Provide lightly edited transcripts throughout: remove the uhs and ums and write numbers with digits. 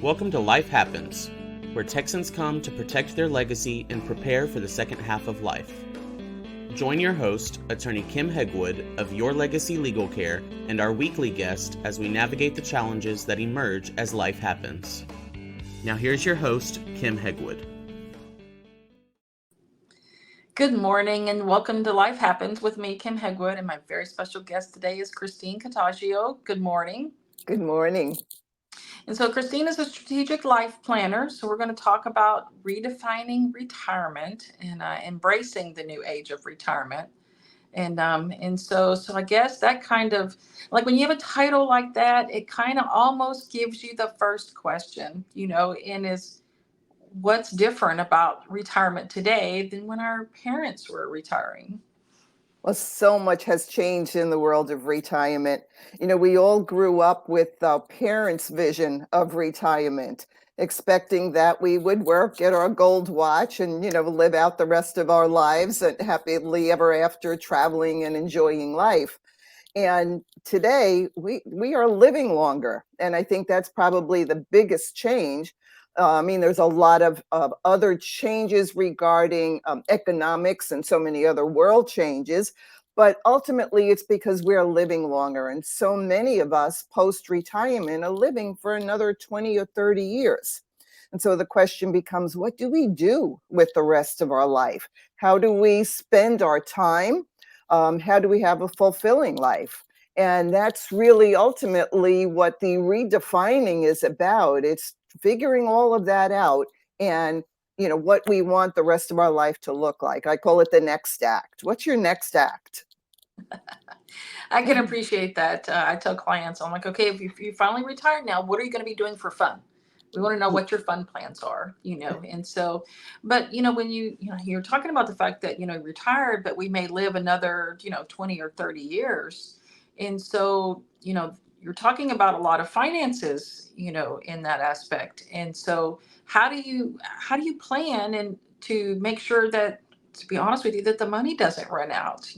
Welcome to Life Happens, where Texans come to protect their legacy and prepare for the second half of life. Join your host, attorney Kim Hegwood of Your Legacy Legal Care, and our weekly guest as we navigate the challenges that emerge as life happens. Now here's your host, Kim Hegwood. Good morning and welcome to Life Happens with me, Kim Hegwood, and my very special guest today is Christine Catoggio. Good morning. Good morning. And so Christine is a strategic life planner. So we're going to talk about redefining retirement and embracing the new age of retirement. And so I guess that kind of, like when you have a title like that, it kind of almost gives you the first question, and is what's different about retirement today than when our parents were retiring? Well, so much has changed in the world of retirement. We all grew up with our parents' vision of retirement, expecting that we would work, get our gold watch, and, live out the rest of our lives and happily ever after, traveling and enjoying life. And today we are living longer. And I think that's probably the biggest change. There's a lot of other changes regarding economics and so many other world changes. But ultimately, it's because we're living longer. And so many of us post-retirement are living for another 20 or 30 years. And so the question becomes, what do we do with the rest of our life? How do we spend our time? How do we have a fulfilling life? And that's really ultimately what the redefining is about. It's figuring all of that out and, what we want the rest of our life to look like. I call it the next act. What's your next act? I can appreciate that. I tell clients, I'm like, okay, if you finally retired now, what are you going to be doing for fun? We want to know what your fun plans are, And so, but when you're talking about the fact that retired, but we may live another 20 or 30 years, and so you're talking about a lot of finances, in that aspect. And so, how do you plan and to make sure that, to be honest with you, that the money doesn't run out?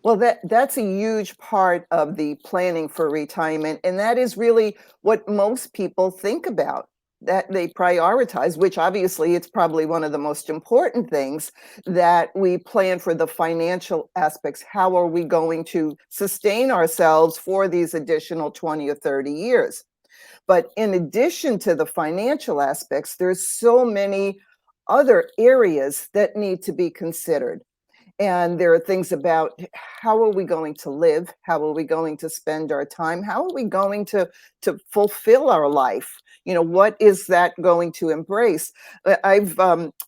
Well, that's a huge part of the planning for retirement. And that is really what most people think about, that they prioritize, which obviously it's probably one of the most important things, that we plan for the financial aspects. How are we going to sustain ourselves for these additional 20 or 30 years? But in addition to the financial aspects, there's so many other areas that need to be considered. And there are things about how are we going to live? How are we going to spend our time? How are we going to fulfill our life? What is that going to embrace? I've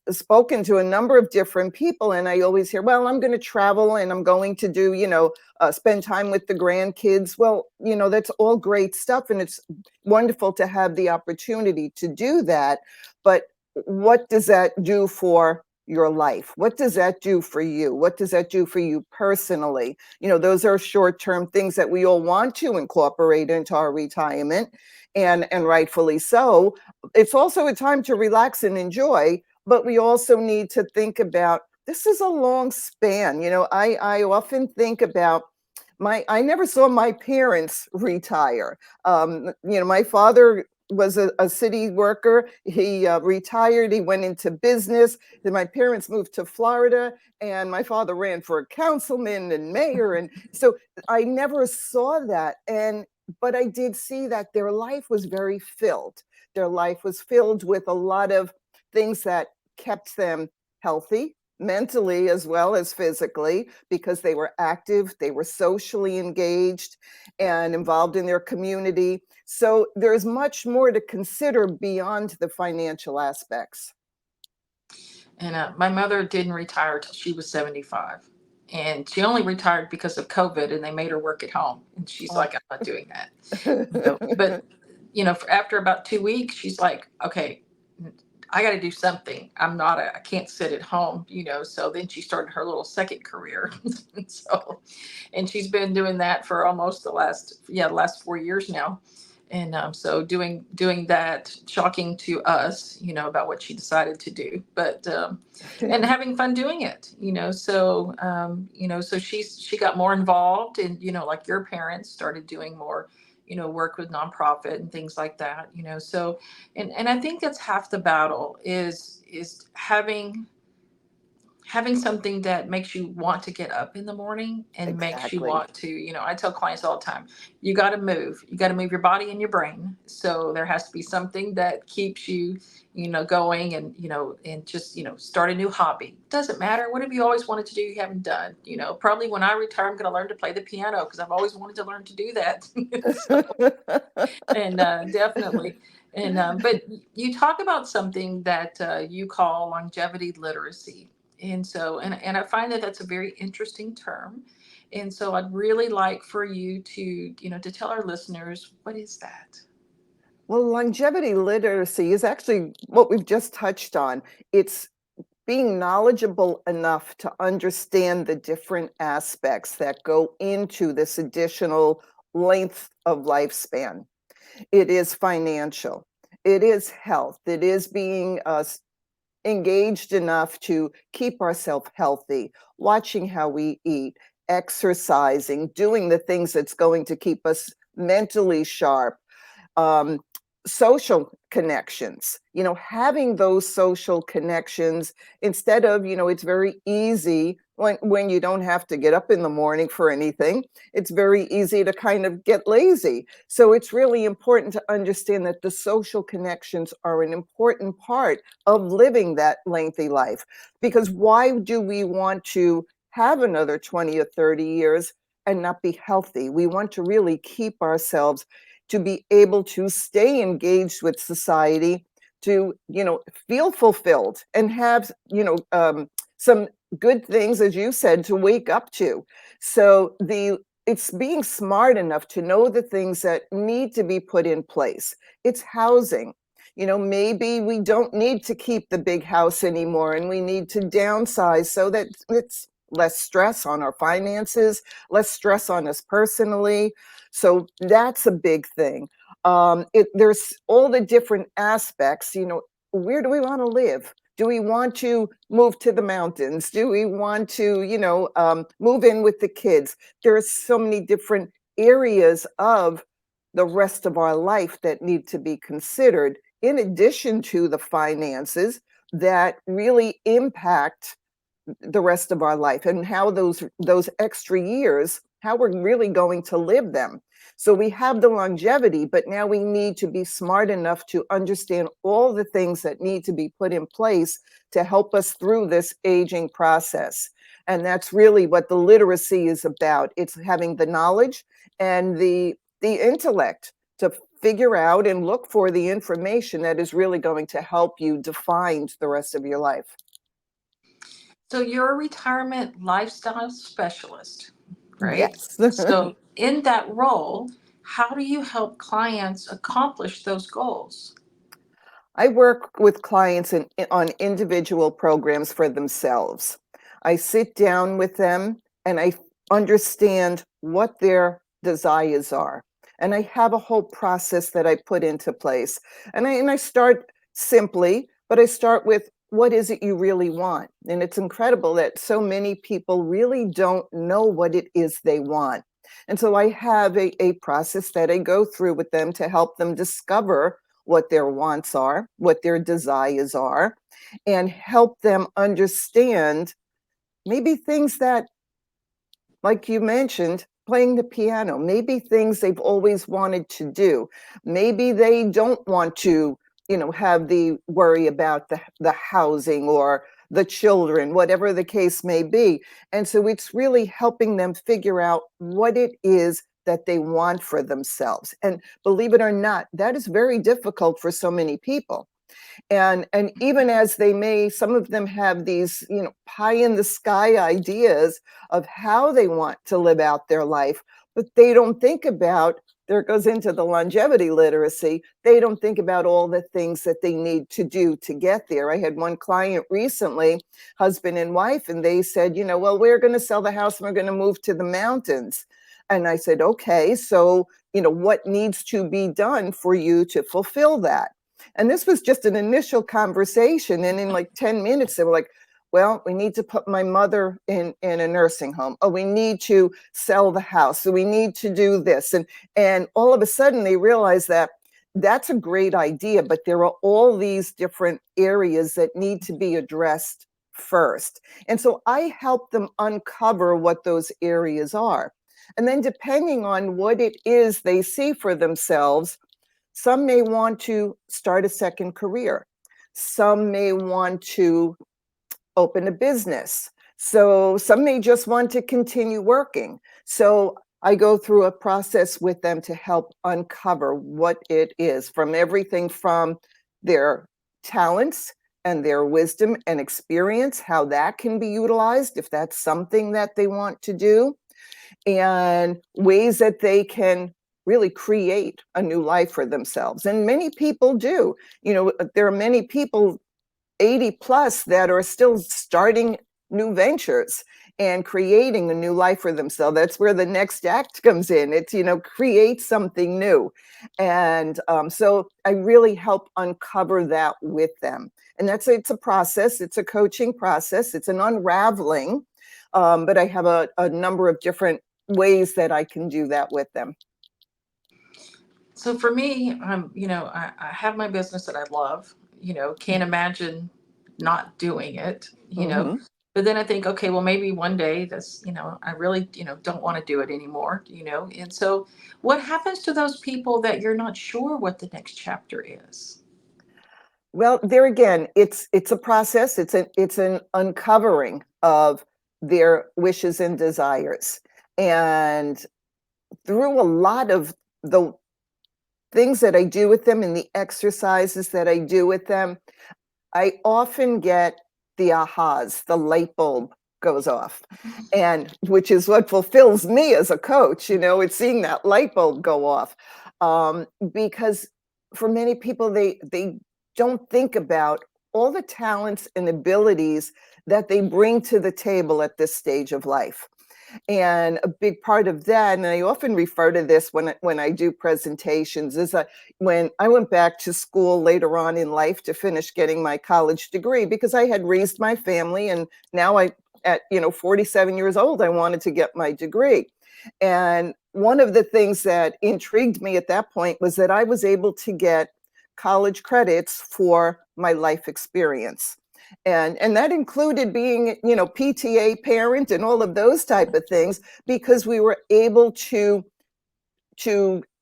spoken to a number of different people, and I always hear, well, I'm going to travel and I'm going to do, spend time with the grandkids. Well, that's all great stuff. And it's wonderful to have the opportunity to do that. But what does that do for your life? What does that do for you? What does that do for you personally? Those are short-term things that we all want to incorporate into our retirement, and rightfully so. It's also a time to relax and enjoy, but we also need to think about, this is a long span. I often think about I never saw my parents retire. My father was a city worker. He retired. He went into business. Then my parents moved to Florida, and my father ran for a councilman and mayor. And so I never saw that. But I did see that their life was very filled. Their life was filled with a lot of things that kept them healthy, mentally as well as physically, because they were active, they were socially engaged and involved in their community. So there's much more to consider beyond the financial aspects. And my mother didn't retire till she was 75. And she only retired because of COVID, and they made her work at home. And she's like, I'm not doing that. But, after about 2 weeks, she's like, okay, I got to do something. I can't sit at home, So then she started her little second career. And she's been doing that for almost the last 4 years now. And so doing that, shocking to us, about what she decided to do, but and having fun doing it, so she got more involved, and like your parents started doing more, work with nonprofit and things like that, so, and I think that's half the battle is having something that makes you want to get up in the morning and makes you Exactly. want to, I tell clients all the time, you got to move. You got to move your body and your brain. So there has to be something that keeps you, going and, and just, start a new hobby. Doesn't matter. What have you always wanted to do you haven't done? Probably when I retire, I'm going to learn to play the piano because I've always wanted to learn to do that. So, and definitely. And but you talk about something that you call longevity literacy. And so, and I find that that's a very interesting term. And so I'd really like for you to, to tell our listeners, what is that? Well, longevity literacy is actually what we've just touched on. It's being knowledgeable enough to understand the different aspects that go into this additional length of lifespan. It is financial, it is health, it is being engaged enough to keep ourselves healthy, watching how we eat, exercising, doing the things that's going to keep us mentally sharp, um, social connections, having those social connections instead of, it's very easy when you don't have to get up in the morning for anything. It's very easy to kind of get lazy. So it's really important to understand that the social connections are an important part of living that lengthy life. Because why do we want to have another 20 or 30 years and not be healthy? We want to really keep ourselves to be able to stay engaged with society, to, feel fulfilled and have, some good things, as you said, to wake up to. So it's being smart enough to know the things that need to be put in place. It's housing. Maybe we don't need to keep the big house anymore and we need to downsize so that it's less stress on our finances, less stress on us personally. So that's a big thing. There's all the different aspects, where do we want to live? Do we want to move to the mountains? Do we want to, move in with the kids? There are so many different areas of the rest of our life that need to be considered, in addition to the finances that really impact the rest of our life and how those extra years, how we're really going to live them. So we have the longevity, but now we need to be smart enough to understand all the things that need to be put in place to help us through this aging process. And that's really what the literacy is about. It's having the knowledge and the intellect to figure out and look for the information that is really going to help you define the rest of your life. So you're a retirement lifestyle specialist, right? Yes. So in that role, how do you help clients accomplish those goals? I work with clients on individual programs for themselves. I sit down with them and I understand what their desires are. And I have a whole process that I put into place. And I start simply, but I start with, what is it you really want? And it's incredible that so many people really don't know what it is they want. And so I have a process that I go through with them to help them discover what their wants are, what their desires are, and help them understand maybe things that, like you mentioned, playing the piano, maybe things they've always wanted to do. Maybe they don't want to, have the worry about the housing or the children, whatever the case may be. And so it's really helping them figure out what it is that they want for themselves. And believe it or not, that is very difficult for so many people. And even as some of them have these, pie in the sky ideas of how they want to live out their life, but they don't think about, there goes into the longevity literacy, they don't think about all the things that they need to do to get there. I had one client recently, husband and wife, and they said, well, we're going to sell the house and we're going to move to the mountains. And I said, okay, so, what needs to be done for you to fulfill that? And this was just an initial conversation. And in like 10 minutes, they were like, Well, we need to put my mother in a nursing home. Oh, we need to sell the house. So we need to do this. And all of a sudden they realize that that's a great idea, but there are all these different areas that need to be addressed first. And so I help them uncover what those areas are. And then depending on what it is they see for themselves, some may want to start a second career. Some may want to open a business. So some may just want to continue working. So I go through a process with them to help uncover what it is, from everything from their talents and their wisdom and experience, how that can be utilized if that's something that they want to do, and ways that they can really create a new life for themselves. And many people do. There are many people 80 plus that are still starting new ventures and creating a new life for themselves. That's where the next act comes in. It's, create something new. And so I really help uncover that with them. And it's a process. It's a coaching process. It's an unraveling. But I have a number of different ways that I can do that with them. So for me, I have my business that I love, can't imagine not doing it, Mhm. but then I think, okay, well, maybe one day this, I really, don't want to do it anymore, and so what happens to those people that you're not sure what the next chapter is? Well, there again, it's a process. It's an uncovering of their wishes and desires. And through a lot of the things that I do with them and the exercises that I do with them, I often get the ahas, the light bulb goes off. And which is what fulfills me as a coach, it's seeing that light bulb go off. Because for many people, they don't think about all the talents and abilities that they bring to the table at this stage of life. And a big part of that, and I often refer to this when I do presentations, is that when I went back to school later on in life to finish getting my college degree, because I had raised my family, and now at 47 years old, I wanted to get my degree. And one of the things that intrigued me at that point was that I was able to get college credits for my life experience. And that included being, PTA parent and all of those type of things, because we were able to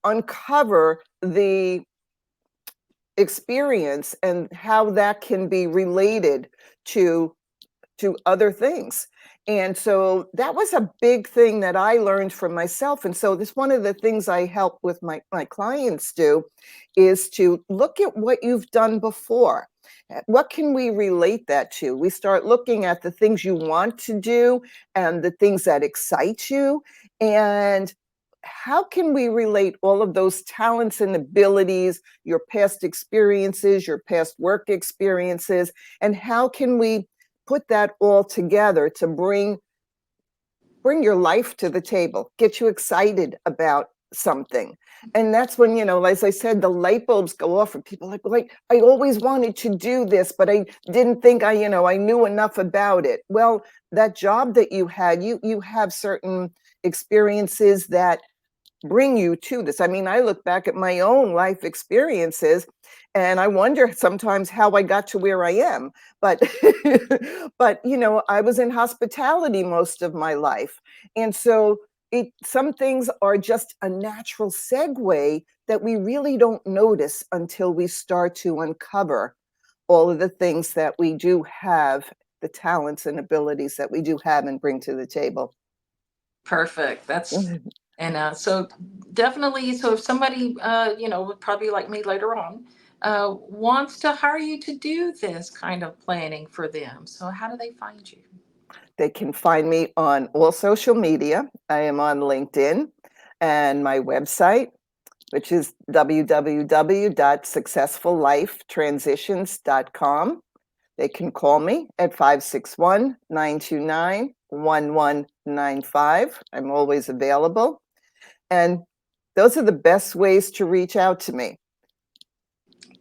uncover the experience and how that can be related to other things. And so that was a big thing that I learned from myself. And so this, one of the things I help with my clients do is to look at what you've done before. What can we relate that to? We start looking at the things you want to do and the things that excite you. And how can we relate all of those talents and abilities, your past experiences, your past work experiences, and how can we put that all together to bring your life to the table, get you excited about something? And that's when, as I said, the light bulbs go off and people like, I always wanted to do this, but I didn't think I knew enough about it. Well, that job that you had, you have certain experiences that bring you to this. I mean, I look back at my own life experiences and I wonder sometimes how I got to where I am. But but I was in hospitality most of my life. And so some things are just a natural segue that we really don't notice until we start to uncover all of the things that we do have, the talents and abilities that we do have and bring to the table. Perfect. And so definitely, so if somebody, probably like me later on, wants to hire you to do this kind of planning for them, so how do they find you? They can find me on all social media. I am on LinkedIn, and my website, which is www.successfullifetransitions.com. They can call me at 561-929-1195. I'm always available. And those are the best ways to reach out to me.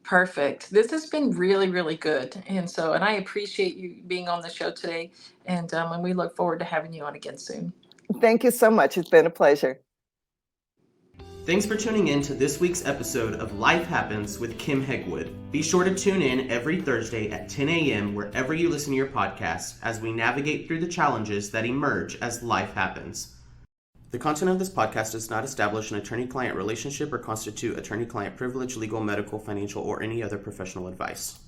Perfect. This has been really, really good. And I appreciate you being on the show today. And we look forward to having you on again soon. Thank you so much. It's been a pleasure. Thanks for tuning in to this week's episode of Life Happens with Kim Hegwood. Be sure to tune in every Thursday at 10 a.m. wherever you listen to your podcasts as we navigate through the challenges that emerge as life happens. The content of this podcast does not establish an attorney-client relationship or constitute attorney-client privilege, legal, medical, financial, or any other professional advice.